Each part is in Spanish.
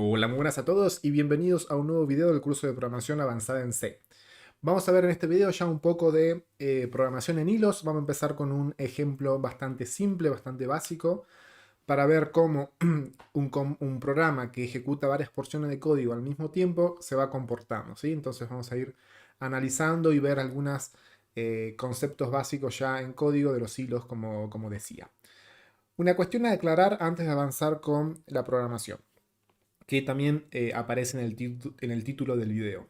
Hola, muy buenas a todos y bienvenidos a un nuevo video del curso de programación avanzada en C. Vamos a ver en este video ya un poco de programación en hilos. Vamos a empezar con un ejemplo bastante simple, bastante básico, para ver cómo un programa que ejecuta varias porciones de código al mismo tiempo se va comportando, ¿sí? Entonces vamos a ir analizando y ver algunos conceptos básicos ya en código de los hilos, como decía. Una cuestión a aclarar antes de avanzar con la programación, que también aparece en el título del video,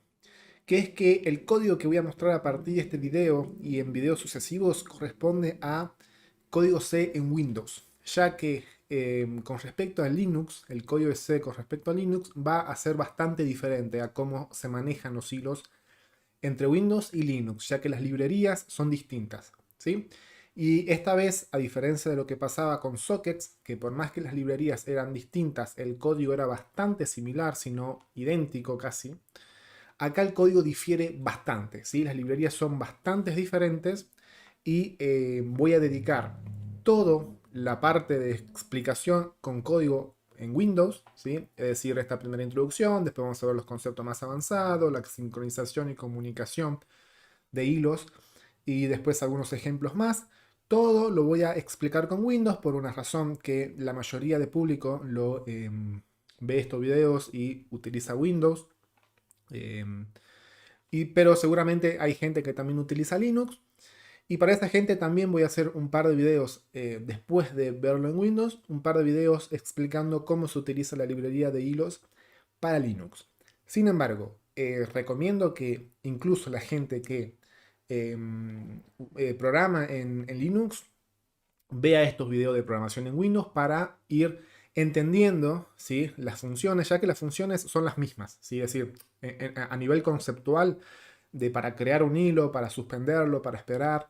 que es que el código que voy a mostrar a partir de este video y en videos sucesivos corresponde a código C en Windows, ya que con respecto a Linux, el código de C con respecto a Linux va a ser bastante diferente a cómo se manejan los hilos entre Windows y Linux, ya que las librerías son distintas, ¿sí? Y esta vez, a diferencia de lo que pasaba con Sockets, que por más que las librerías eran distintas, el código era bastante similar, si no idéntico casi, acá el código difiere bastante, ¿sí? Las librerías son bastante diferentes y voy a dedicar toda la parte de explicación con código en Windows, ¿sí? Es decir, esta primera introducción, después vamos a ver los conceptos más avanzados, la sincronización y comunicación de hilos y después algunos ejemplos más. Todo lo voy a explicar con Windows por una razón que la mayoría de público ve estos videos y utiliza Windows. em, pero seguramente hay gente que también utiliza Linux. Y para esta gente también voy a hacer un par de videos después de verlo en Windows, un par de videos explicando cómo se utiliza la librería de hilos para Linux. Sin embargo, recomiendo que incluso la gente que programa en Linux vea estos videos de programación en Windows para ir entendiendo, ¿sí?, las funciones, ya que las funciones son las mismas, ¿sí? Es decir, a nivel conceptual, para crear un hilo, para suspenderlo, para esperar,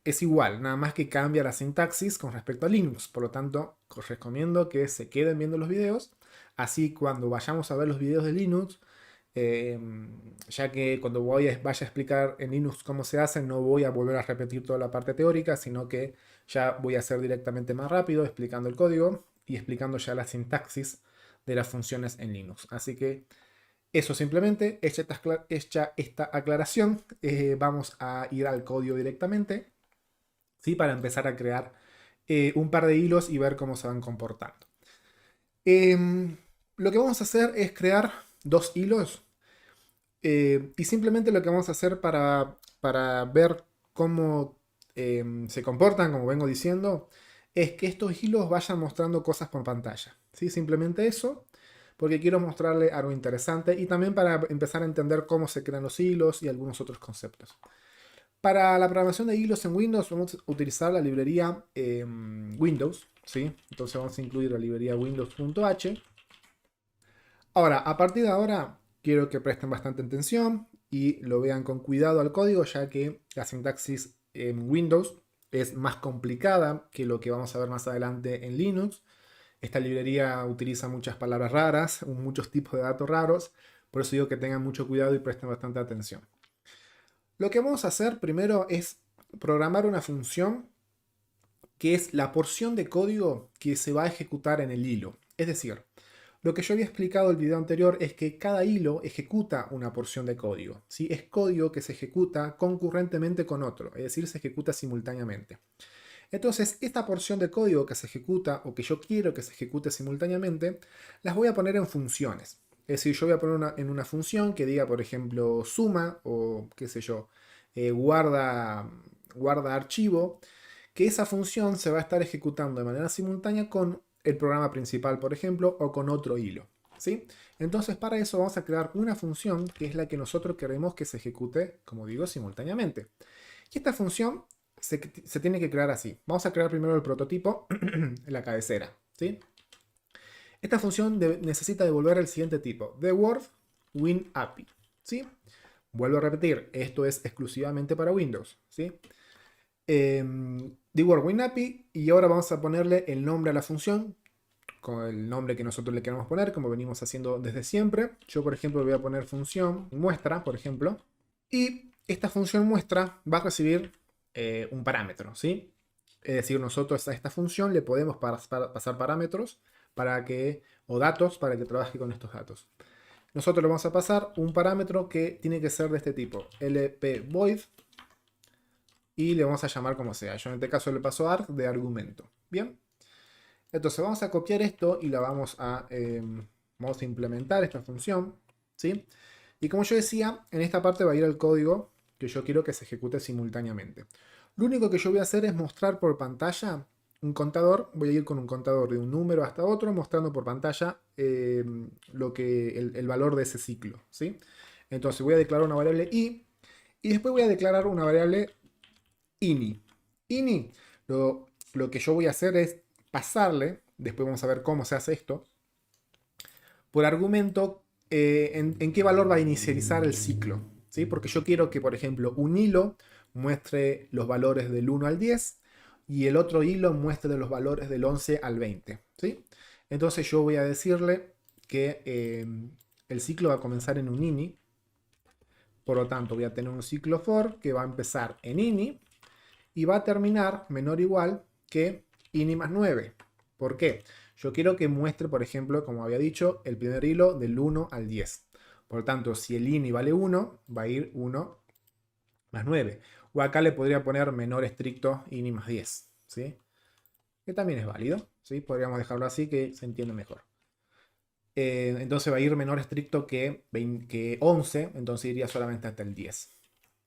es igual, nada más que cambia la sintaxis con respecto a Linux. Por lo tanto, os recomiendo que se queden viendo los videos, así cuando vayamos a ver los videos de Linux, eh, ya que cuando vaya a explicar en Linux cómo se hace, no voy a volver a repetir toda la parte teórica, sino que ya voy a hacer directamente más rápido, explicando el código y explicando ya la sintaxis de las funciones en Linux. Así que eso simplemente, hecha esta aclaración, vamos a ir al código directamente, ¿sí? Para empezar a crear un par de hilos y ver cómo se van comportando. Em, lo que vamos a hacer es crear dos hilos y simplemente lo que vamos a hacer para ver cómo se comportan, como vengo diciendo, es que estos hilos vayan mostrando cosas por pantalla, ¿sí? Simplemente eso, porque quiero mostrarle algo interesante y también para empezar a entender cómo se crean los hilos y algunos otros conceptos. Para la programación de hilos en Windows vamos a utilizar la librería Windows, ¿sí? Entonces vamos a incluir la librería windows.h. Ahora, a partir de ahora, quiero que presten bastante atención y lo vean con cuidado al código, ya que la sintaxis en Windows es más complicada que lo que vamos a ver más adelante en Linux. Esta librería utiliza muchas palabras raras, muchos tipos de datos raros, por eso digo que tengan mucho cuidado y presten bastante atención. Lo que vamos a hacer primero es programar una función que es la porción de código que se va a ejecutar en el hilo. Es decir, lo que yo había explicado en el video anterior es que cada hilo ejecuta una porción de código, ¿sí? Es código que se ejecuta concurrentemente con otro, es decir, se ejecuta simultáneamente. Entonces, esta porción de código que se ejecuta o que yo quiero que se ejecute simultáneamente, las voy a poner en funciones. Es decir, yo voy a poner en una función que diga, por ejemplo, suma o qué sé yo, guarda archivo, que esa función se va a estar ejecutando de manera simultánea con el programa principal, por ejemplo, o con otro hilo, ¿sí? Entonces, para eso vamos a crear una función que es la que nosotros queremos que se ejecute, como digo, simultáneamente. Y esta función se tiene que crear así. Vamos a crear primero el prototipo en la cabecera, ¿sí? Esta función necesita devolver el siguiente tipo: the word WinAPI, ¿sí? Vuelvo a repetir, esto es exclusivamente para Windows, ¿sí? The word WinAPI, y ahora vamos a ponerle el nombre a la función con el nombre que nosotros le queramos poner, como venimos haciendo desde siempre. Yo, por ejemplo, voy a poner función muestra, por ejemplo, y esta función muestra va a recibir un parámetro, ¿sí? Es decir, nosotros a esta función le podemos pasar parámetros para que o datos para que trabaje con estos datos. Nosotros le vamos a pasar un parámetro que tiene que ser de este tipo, lp_void, y le vamos a llamar como sea. Yo en este caso le paso arg de argumento. Bien. Entonces vamos a copiar esto y la vamos a implementar esta función. ¿Sí? Y como yo decía, en esta parte va a ir el código que yo quiero que se ejecute simultáneamente. Lo único que yo voy a hacer es mostrar por pantalla un contador. Voy a ir con un contador de un número hasta otro, mostrando por pantalla el valor de ese ciclo. ¿Sí? Entonces voy a declarar una variable i y después voy a declarar una variable ini. Ini, lo que yo voy a hacer es pasarle, después vamos a ver cómo se hace esto, por argumento en qué valor va a inicializar el ciclo. ¿Sí? Porque yo quiero que, por ejemplo, un hilo muestre los valores del 1 al 10 y el otro hilo muestre los valores del 11 al 20. ¿Sí? Entonces yo voy a decirle que el ciclo va a comenzar en un ini. Por lo tanto, voy a tener un ciclo for que va a empezar en ini y va a terminar menor o igual que ini más 9. ¿Por qué? Yo quiero que muestre, por ejemplo, como había dicho, el primer hilo del 1 al 10. Por lo tanto, si el ini vale 1, va a ir 1 más 9. O acá le podría poner menor estricto ini más 10. ¿Sí? Que también es válido. ¿Sí? Podríamos dejarlo así que se entiende mejor. Entonces va a ir menor estricto que 11, entonces iría solamente hasta el 10.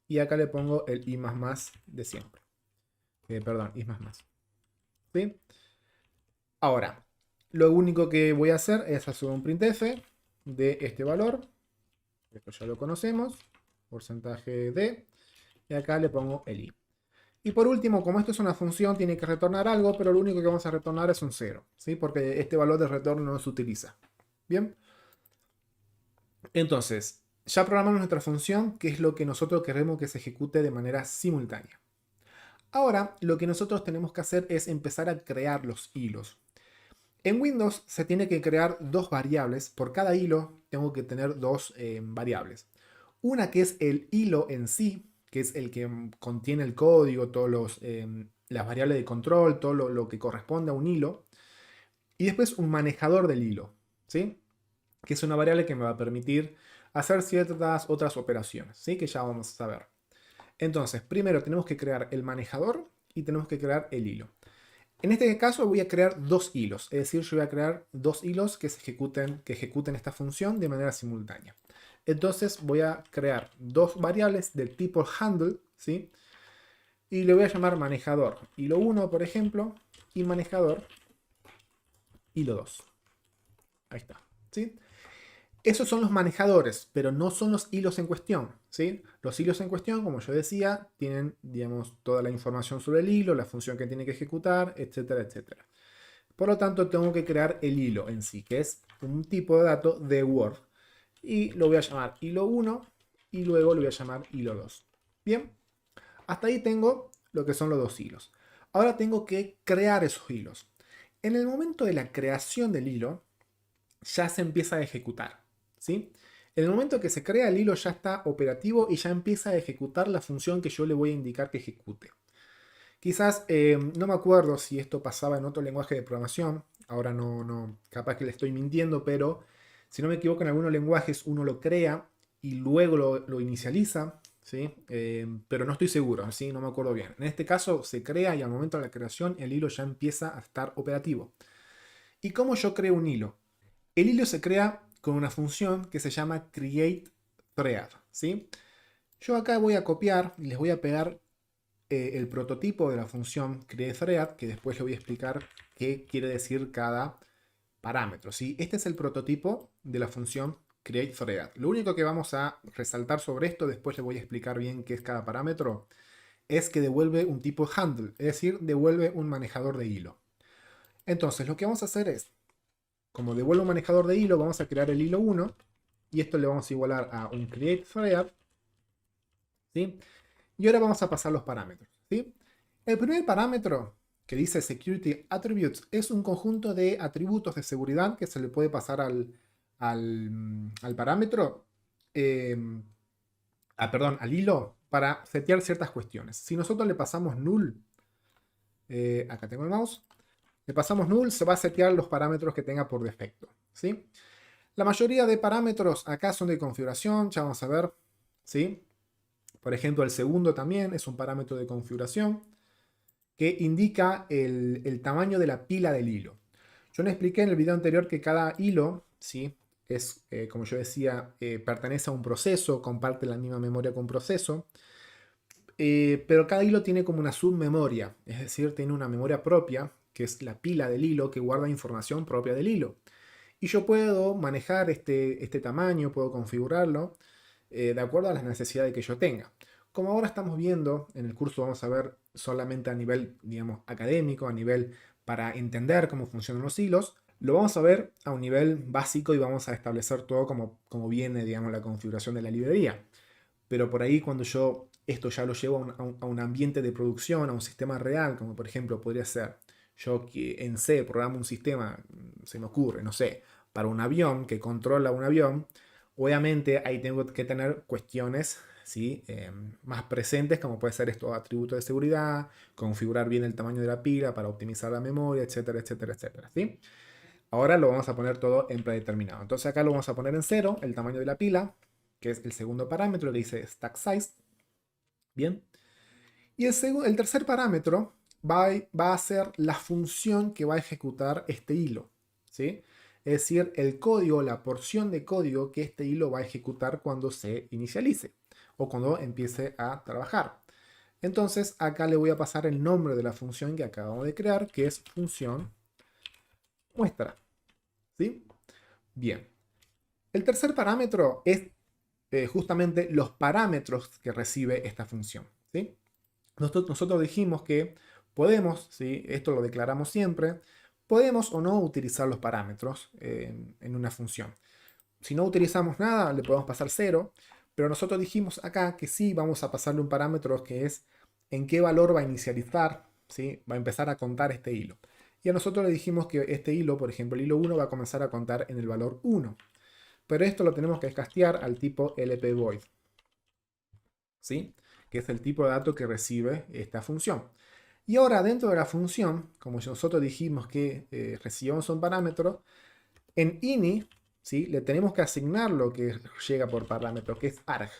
Y acá le pongo el i más más de siempre. Perdón, i más más. ¿Sí? Ahora, lo único que voy a hacer es hacer un printf de este valor. Esto ya lo conocemos. Porcentaje de. Y acá le pongo el i. Y por último, como esto es una función, tiene que retornar algo, pero lo único que vamos a retornar es un 0. ¿Sí? Porque este valor de retorno no se utiliza. Bien. Entonces, ya programamos nuestra función, que es lo que nosotros queremos que se ejecute de manera simultánea. Ahora, lo que nosotros tenemos que hacer es empezar a crear los hilos. En Windows se tiene que crear dos variables. Por cada hilo tengo que tener dos variables. Una que es el hilo en sí, que es el que contiene el código, todas las variables de control, todo lo que corresponde a un hilo. Y después un manejador del hilo, ¿sí? Que es una variable que me va a permitir hacer ciertas otras operaciones, ¿sí? Que ya vamos a ver. Entonces, primero tenemos que crear el manejador y tenemos que crear el hilo. En este caso voy a crear dos hilos, es decir, yo voy a crear dos hilos que ejecuten esta función de manera simultánea. Entonces voy a crear dos variables del tipo handle, ¿sí? Y le voy a llamar manejador hilo 1, por ejemplo, y manejador hilo 2. Ahí está, ¿sí? Esos son los manejadores, pero no son los hilos en cuestión, ¿sí? Los hilos en cuestión, como yo decía, tienen, digamos, toda la información sobre el hilo, la función que tiene que ejecutar, etcétera, etcétera. Por lo tanto, tengo que crear el hilo en sí, que es un tipo de dato de Word. Y lo voy a llamar hilo 1 y luego lo voy a llamar hilo 2. Bien, hasta ahí tengo lo que son los dos hilos. Ahora tengo que crear esos hilos. En el momento de la creación del hilo, ya se empieza a ejecutar. ¿Sí? En el momento que se crea el hilo ya está operativo y ya empieza a ejecutar la función que yo le voy a indicar que ejecute. Quizás, no me acuerdo si esto pasaba en otro lenguaje de programación, ahora no, capaz que le estoy mintiendo, pero si no me equivoco en algunos lenguajes uno lo crea y luego lo inicializa, ¿sí? Pero no estoy seguro, ¿sí? No me acuerdo bien. En este caso se crea y al momento de la creación el hilo ya empieza a estar operativo. ¿Y cómo yo creo un hilo? El hilo se crea con una función que se llama createThread, ¿sí? Yo acá voy a copiar y les voy a pegar el prototipo de la función createThread, que después les voy a explicar qué quiere decir cada parámetro, ¿sí? Este es el prototipo de la función createThread. Lo único que vamos a resaltar sobre esto, después les voy a explicar bien qué es cada parámetro, es que devuelve un tipo handle, es decir, devuelve un manejador de hilo. Entonces, lo que vamos a hacer es, como devuelve un manejador de hilo, vamos a crear el hilo 1 y esto le vamos a igualar a un createThread, ¿sí? Y ahora vamos a pasar los parámetros, ¿sí? El primer parámetro que dice Security Attributes es un conjunto de atributos de seguridad que se le puede pasar al parámetro, al hilo, para setear ciertas cuestiones. Si nosotros le pasamos null, acá tengo el mouse, le pasamos null, se va a setear los parámetros que tenga por defecto, ¿sí? La mayoría de parámetros acá son de configuración, ya vamos a ver, ¿sí? Por ejemplo, el segundo también es un parámetro de configuración que indica el tamaño de la pila del hilo. Yo les expliqué en el video anterior que cada hilo, ¿sí? Es, como yo decía, pertenece a un proceso, comparte la misma memoria con un proceso, pero cada hilo tiene como una submemoria, es decir, tiene una memoria propia, que es la pila del hilo que guarda información propia del hilo. Y yo puedo manejar este tamaño, puedo configurarlo de acuerdo a las necesidades que yo tenga. Como ahora estamos viendo, en el curso vamos a ver solamente a nivel, digamos, académico, a nivel para entender cómo funcionan los hilos, lo vamos a ver a un nivel básico y vamos a establecer todo como viene, digamos, la configuración de la librería. Pero por ahí cuando yo esto ya lo llevo a un ambiente de producción, a un sistema real, como por ejemplo podría ser yo que en C programo un sistema, se me ocurre, no sé, para un avión que controla un avión, obviamente ahí tengo que tener cuestiones, ¿sí? Más presentes, como puede ser estos atributos de seguridad, configurar bien el tamaño de la pila para optimizar la memoria, etcétera, etcétera, etcétera, ¿sí? Ahora lo vamos a poner todo en predeterminado. Entonces acá lo vamos a poner en 0, el tamaño de la pila, que es el segundo parámetro que dice stack size. Bien. Y el tercer parámetro va a ser la función que va a ejecutar este hilo. ¿Sí? Es decir, el código, la porción de código que este hilo va a ejecutar cuando se inicialice o cuando empiece a trabajar. Entonces acá le voy a pasar el nombre de la función que acabamos de crear, que es función muestra. ¿Sí? Bien. El tercer parámetro es justamente los parámetros que recibe esta función. ¿Sí? Nosotros dijimos que podemos, ¿sí? Esto lo declaramos siempre, podemos o no utilizar los parámetros en una función. Si no utilizamos nada, le podemos pasar 0, pero nosotros dijimos acá que sí vamos a pasarle un parámetro que es en qué valor va a inicializar, ¿sí? Va a empezar a contar este hilo. Y a nosotros le dijimos que este hilo, por ejemplo, el hilo 1 va a comenzar a contar en el valor 1. Pero esto lo tenemos que castear al tipo lp_void, ¿sí? Que es el tipo de dato que recibe esta función. Y ahora dentro de la función, como nosotros dijimos que recibimos un parámetro, en ini, ¿sí? Le tenemos que asignar lo que llega por parámetro, que es arg.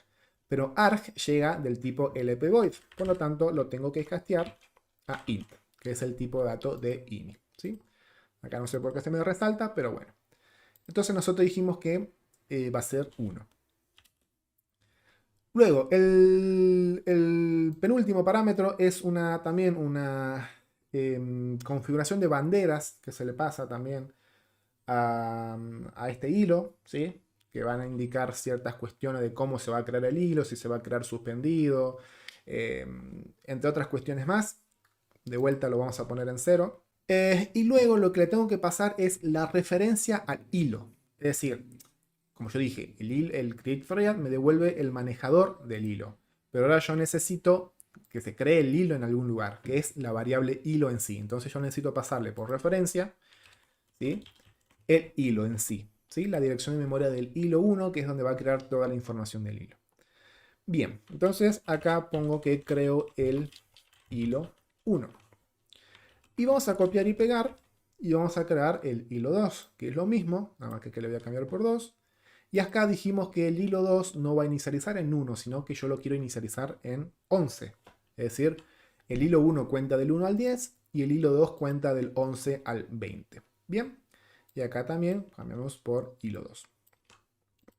Pero arg llega del tipo lp_void, por lo tanto lo tengo que castear a int, que es el tipo de dato de ini, ¿sí? Acá no sé por qué se me resalta, pero bueno. Entonces nosotros dijimos que va a ser 1. Luego, el penúltimo parámetro es también una configuración de banderas que se le pasa también a este hilo, ¿sí? Que van a indicar ciertas cuestiones de cómo se va a crear el hilo, si se va a crear suspendido, entre otras cuestiones más. De vuelta lo vamos a poner en 0. Y luego lo que le tengo que pasar es la referencia al hilo. Es decir, como yo dije, el create_thread me devuelve el manejador del hilo. Pero ahora yo necesito que se cree el hilo en algún lugar, que es la variable hilo en sí. Entonces yo necesito pasarle por referencia, ¿sí? El hilo en sí, ¿sí? La dirección de memoria del hilo 1, que es donde va a crear toda la información del hilo. Bien, entonces acá pongo que creo el hilo 1. Y vamos a copiar y pegar y vamos a crear el hilo 2, que es lo mismo, nada más que le voy a cambiar por 2. Y acá dijimos que el hilo 2 no va a inicializar en 1, sino que yo lo quiero inicializar en 11. Es decir, el hilo 1 cuenta del 1 al 10 y el hilo 2 cuenta del 11 al 20. Bien, y acá también cambiamos por hilo 2.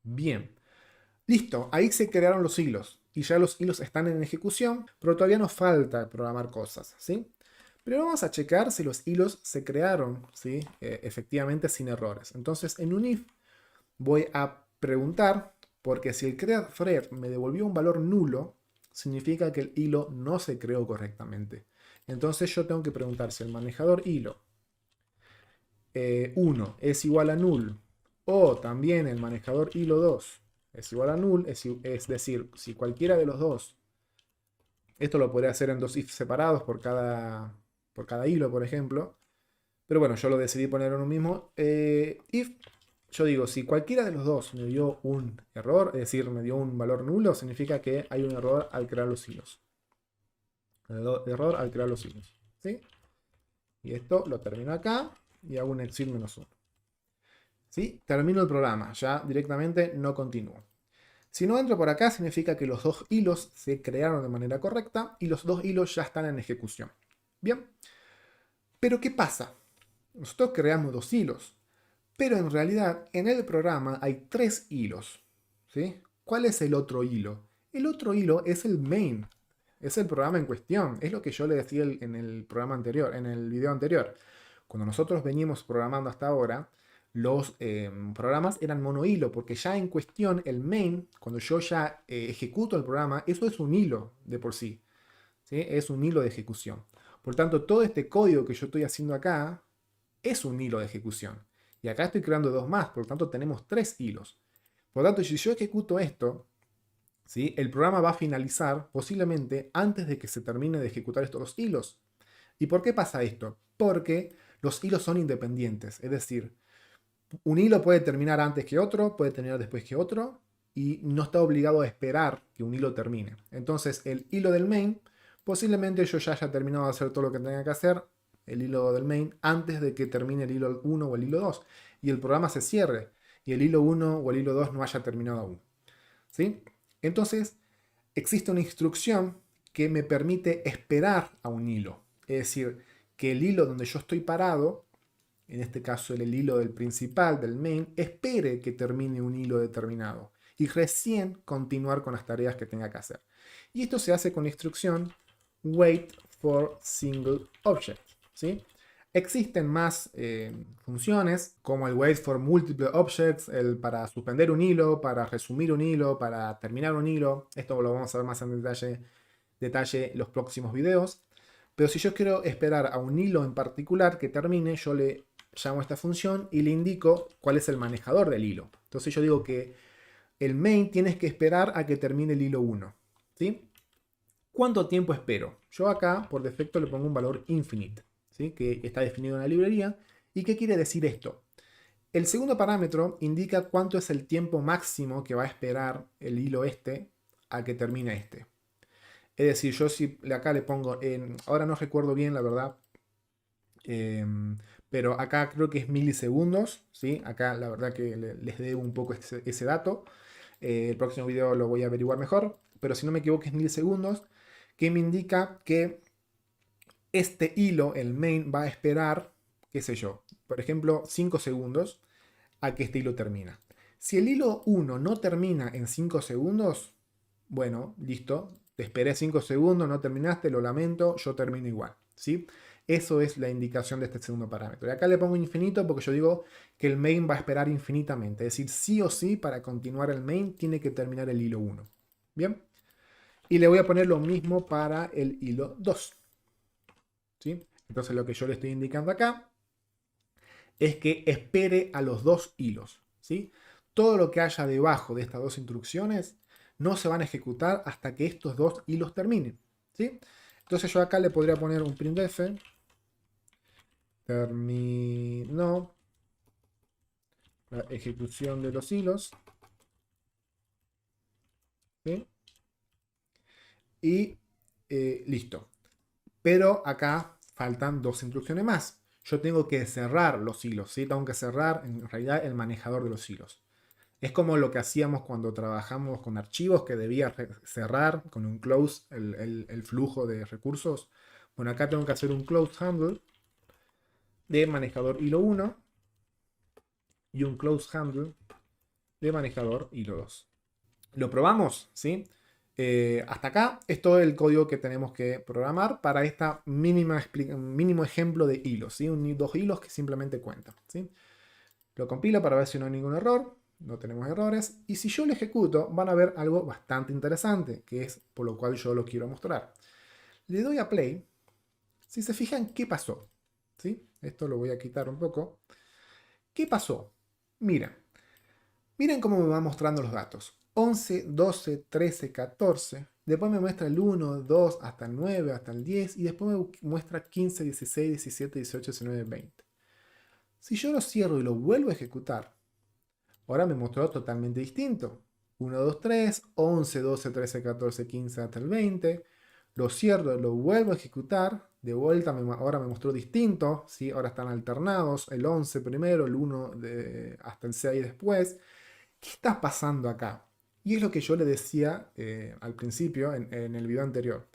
Bien, listo, ahí se crearon los hilos. Y ya los hilos están en ejecución, pero todavía nos falta programar cosas, ¿sí? Pero vamos a checar si los hilos se crearon, ¿sí? Efectivamente sin errores. Entonces en un if voy a preguntar, porque si el createThread me devolvió un valor nulo, significa que el hilo no se creó correctamente. Entonces yo tengo que preguntar si el manejador hilo 1 es igual a null, o también el manejador hilo 2 es igual a null, es decir, si cualquiera de los dos, esto lo podría hacer en dos if separados por cada hilo, por ejemplo, pero bueno, yo lo decidí poner en un mismo if. Yo digo, si cualquiera de los dos me dio un error, es decir, me dio un valor nulo, significa que hay un error al crear los hilos. Error al crear los hilos, ¿sí? Y esto lo termino acá y hago un exit -1. ¿sí? Termino el programa, ya directamente no continúo. Si no entro por acá, significa que los dos hilos se crearon de manera correcta y los dos hilos ya están en ejecución. Bien, pero ¿qué pasa? Nosotros creamos dos hilos, pero en realidad en el programa hay tres hilos. ¿Sí? ¿Cuál es el otro hilo? El otro hilo es el main, es el programa en cuestión, es lo que yo le decía en el programa anterior, en el video anterior. Cuando nosotros venimos programando hasta ahora, los programas eran monohilo, porque ya en cuestión el main, cuando yo ya ejecuto el programa, eso es un hilo de por sí, ¿sí? Es un hilo de ejecución. Por tanto, todo este código que yo estoy haciendo acá es un hilo de ejecución. Y acá estoy creando dos más, por lo tanto tenemos tres hilos. Por lo tanto, si yo ejecuto esto, ¿sí? El programa va a finalizar posiblemente antes de que se termine de ejecutar estos dos hilos. ¿Y por qué pasa esto? Porque los hilos son independientes, es decir, un hilo puede terminar antes que otro, puede terminar después que otro, y no está obligado a esperar que un hilo termine. Entonces, el hilo del main, posiblemente yo ya haya terminado de hacer todo lo que tenga que hacer, el hilo del main, antes de que termine el hilo 1 o el hilo 2, y el programa se cierre, y el hilo 1 o el hilo 2 no haya terminado aún. ¿Sí? Entonces, existe una instrucción que me permite esperar a un hilo. Es decir, que el hilo donde yo estoy parado, en este caso el hilo del principal, del main, espere que termine un hilo determinado y recién continuar con las tareas que tenga que hacer. Y esto se hace con la instrucción wait for single object. ¿Sí? Existen más funciones como el wait for multiple objects, el para suspender un hilo, para resumir un hilo, para terminar un hilo. Esto lo vamos a ver más en detalle en los próximos videos. Pero si yo quiero esperar a un hilo en particular que termine, yo le llamo a esta función y le indico cuál es el manejador del hilo. Entonces yo digo que el main tienes que esperar a que termine el hilo 1. ¿Sí? ¿Cuánto tiempo espero? Yo acá por defecto le pongo un valor infinite, ¿sí? Que está definido en la librería. ¿Y qué quiere decir esto? El segundo parámetro indica cuánto es el tiempo máximo que va a esperar el hilo este a que termine este. Es decir, yo si acá le pongo en, ahora no recuerdo bien la verdad, pero acá creo que es milisegundos, ¿sí? Acá la verdad que les debo un poco ese dato. El próximo video lo voy a averiguar mejor, pero si no me equivoco es milisegundos, que me indica que este hilo, el main, va a esperar, qué sé yo, por ejemplo, 5 segundos a que este hilo termina. Si el hilo 1 no termina en 5 segundos, bueno, listo, te esperé 5 segundos, no terminaste, lo lamento, yo termino igual, ¿sí? Eso es la indicación de este segundo parámetro. Y acá le pongo infinito porque yo digo que el main va a esperar infinitamente. Es decir, sí o sí, para continuar el main, tiene que terminar el hilo 1. ¿Bien? Y le voy a poner lo mismo para el hilo 2. ¿Sí? Entonces lo que yo le estoy indicando acá es que espere a los dos hilos. ¿Sí? Todo lo que haya debajo de estas dos instrucciones no se van a ejecutar hasta que estos dos hilos terminen. ¿Sí? Entonces yo acá le podría poner un printf. Terminó la ejecución de los hilos. ¿Sí? Y listo. Pero acá faltan dos instrucciones más. Yo tengo que cerrar los hilos, ¿sí? Tengo que cerrar en realidad el manejador de los hilos. Es como lo que hacíamos cuando trabajamos con archivos, que debía cerrar con un close el flujo de recursos. Bueno, acá tengo que hacer un close handle de manejador hilo 1 y un close handle de manejador hilo 2. Lo probamos, ¿sí? Hasta acá es todo el código que tenemos que programar para esta mínimo ejemplo de hilos, ¿sí? Dos hilos que simplemente cuentan, ¿sí? Lo compilo para ver si no hay ningún error, no tenemos errores, y si yo lo ejecuto van a ver algo bastante interesante, que es por lo cual yo lo quiero mostrar. Le doy a play, si se fijan, ¿qué pasó? ¿Sí? Esto lo voy a quitar un poco. ¿Qué pasó? Mira, miren cómo me va mostrando los datos. 11, 12, 13, 14. Después me muestra el 1, 2, hasta el 9, hasta el 10. Y después me muestra 15, 16, 17, 18, 19, 20. Si yo lo cierro y lo vuelvo a ejecutar, ahora me mostró totalmente distinto. 1, 2, 3, 11, 12, 13, 14, 15 hasta el 20. Lo cierro, lo vuelvo a ejecutar de vuelta ahora me mostró distinto, ¿sí? Ahora están alternados, el 11 primero, el 1 hasta el 6 después. ¿Qué está pasando acá? Y es lo que yo le decía al principio en el video anterior.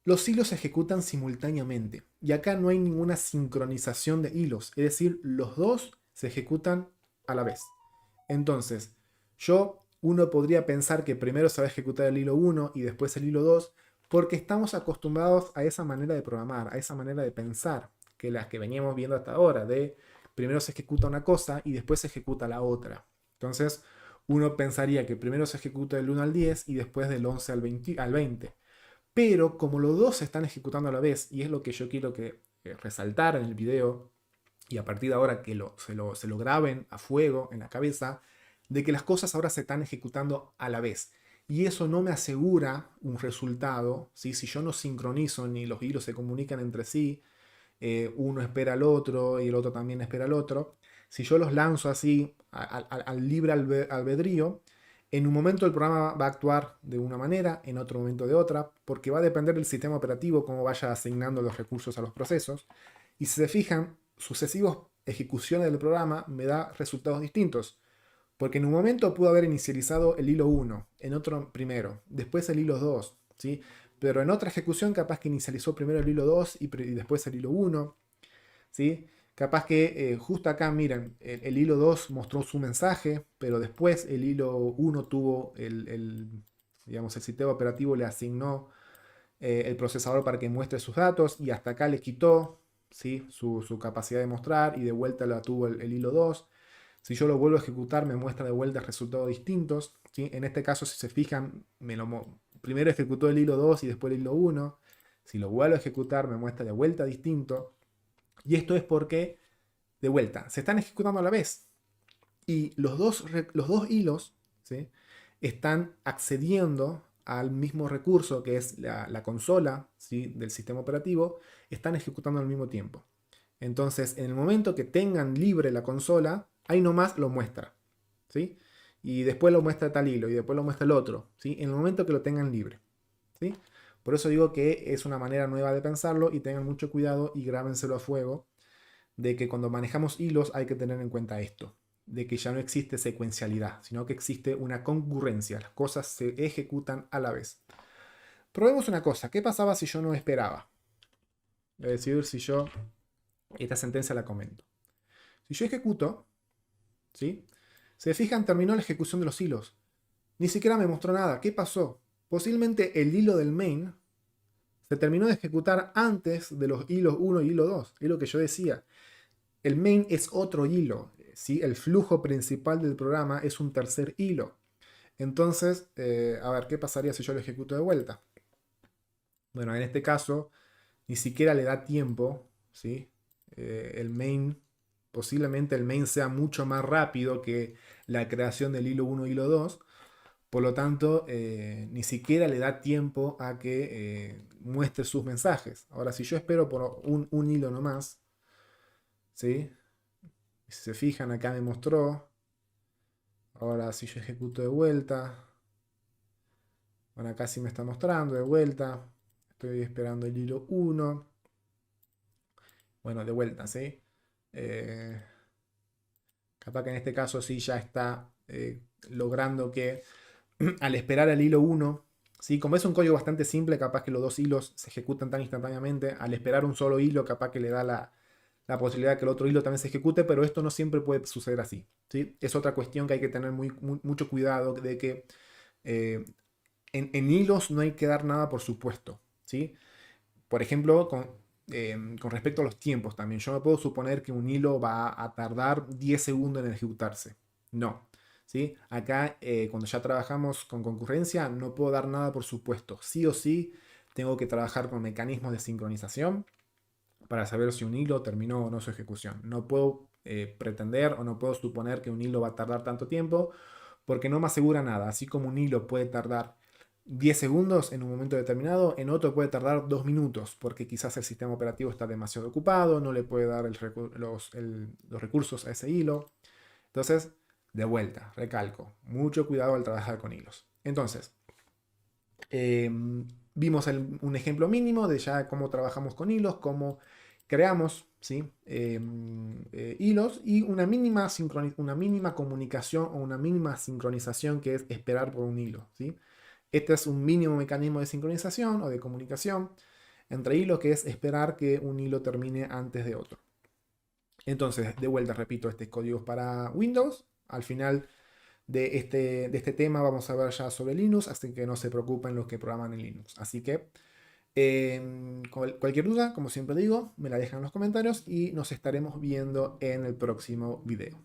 Los hilos se ejecutan simultáneamente y acá no hay ninguna sincronización de hilos, es decir, los dos se ejecutan a la vez. Entonces, uno podría pensar que primero se va a ejecutar el hilo 1 y después el hilo 2, porque estamos acostumbrados a esa manera de programar, a esa manera de pensar, que las que veníamos viendo hasta ahora, de primero se ejecuta una cosa y después se ejecuta la otra. Entonces, uno pensaría que primero se ejecuta del 1 al 10 y después del 11 al 20. Pero como los dos se están ejecutando a la vez, y es lo que yo quiero que resaltar en el video, y a partir de ahora que se lo graben a fuego en la cabeza, de que las cosas ahora se están ejecutando a la vez. Y eso no me asegura un resultado, ¿sí? Si yo no sincronizo ni los hilos se comunican entre sí, uno espera al otro y el otro también espera al otro. Si yo los lanzo así al libre albedrío, en un momento el programa va a actuar de una manera, en otro momento de otra, porque va a depender del sistema operativo cómo vaya asignando los recursos a los procesos. Y si se fijan, sucesivas ejecuciones del programa me da resultados distintos. Porque en un momento pudo haber inicializado el hilo 1, en otro primero, después el hilo 2, ¿sí? Pero en otra ejecución capaz que inicializó primero el hilo 2 y después el hilo 1, ¿sí? Capaz que justo acá, miren, el hilo 2 mostró su mensaje, pero después el hilo 1 tuvo digamos, el sistema operativo le asignó el procesador para que muestre sus datos y hasta acá le quitó, ¿sí? su capacidad de mostrar y de vuelta la tuvo el hilo 2. Si yo lo vuelvo a ejecutar, me muestra de vuelta resultados distintos, ¿sí? En este caso, si se fijan, primero ejecutó el hilo 2 y después el hilo 1. Si lo vuelvo a ejecutar, me muestra de vuelta distinto. Y esto es porque, de vuelta, se están ejecutando a la vez. Y los dos hilos, ¿sí? Están accediendo al mismo recurso que es la consola, ¿sí? Del sistema operativo, están ejecutando al mismo tiempo. Entonces, en el momento que tengan libre la consola, ahí nomás lo muestra, ¿sí? Y después lo muestra tal hilo y después lo muestra el otro, ¿sí? En el momento que lo tengan libre, ¿sí? Por eso digo que es una manera nueva de pensarlo y tengan mucho cuidado y grábenselo a fuego de que cuando manejamos hilos hay que tener en cuenta esto, de que ya no existe secuencialidad, sino que existe una concurrencia, las cosas se ejecutan a la vez. Probemos una cosa, ¿qué pasaba si yo no esperaba? Es decir, si yo esta sentencia la comento. Si yo ejecuto, ¿sí? Se fijan, terminó la ejecución de los hilos. Ni siquiera me mostró nada. ¿Qué pasó? Posiblemente el hilo del main se terminó de ejecutar antes de los hilos 1 y hilo 2. Es lo que yo decía. El main es otro hilo, ¿sí? El flujo principal del programa es un tercer hilo. Entonces, a ver, ¿qué pasaría si yo lo ejecuto de vuelta? Bueno, en este caso, ni siquiera le da tiempo, ¿sí? El main, posiblemente el main sea mucho más rápido que la creación del hilo 1 y hilo 2. Por lo tanto, ni siquiera le da tiempo a que muestre sus mensajes. Ahora, si yo espero por un hilo nomás, ¿sí? Si se fijan, acá me mostró. Ahora, si yo ejecuto de vuelta, bueno, acá sí me está mostrando de vuelta. Estoy esperando el hilo 1. Bueno, de vuelta, ¿sí? Eh, Capaz que en este caso sí ya está logrando que al esperar el hilo 1, ¿sí? Como es un código bastante simple, capaz que los dos hilos se ejecutan tan instantáneamente. Al esperar un solo hilo, capaz que le da la posibilidad de que el otro hilo también se ejecute, pero esto no siempre puede suceder así, ¿sí? Es otra cuestión que hay que tener mucho cuidado de que eh, en hilos no hay que dar nada por supuesto, ¿sí? Por ejemplo, con respecto a los tiempos también, yo no puedo suponer que un hilo va a tardar 10 segundos en ejecutarse. No. ¿Sí? Acá, cuando ya trabajamos con concurrencia, no puedo dar nada por supuesto. Sí o sí, tengo que trabajar con mecanismos de sincronización para saber si un hilo terminó o no su ejecución. No puedo pretender o no puedo suponer que un hilo va a tardar tanto tiempo porque no me asegura nada. Así como un hilo puede tardar 10 segundos en un momento determinado, en otro puede tardar 2 minutos, porque quizás el sistema operativo está demasiado ocupado, no le puede dar los recursos a ese hilo. Entonces, de vuelta, recalco, mucho cuidado al trabajar con hilos. Entonces, vimos un ejemplo mínimo de ya cómo trabajamos con hilos, cómo creamos, ¿sí? Hilos y una mínima comunicación o una mínima sincronización que es esperar por un hilo, ¿sí? Este es un mínimo mecanismo de sincronización o de comunicación entre hilos, que es esperar que un hilo termine antes de otro. Entonces, de vuelta, repito, este código es para Windows. Al final de este tema vamos a ver ya sobre Linux, así que no se preocupen los que programan en Linux. Así que cualquier duda, como siempre digo, me la dejan en los comentarios y nos estaremos viendo en el próximo video.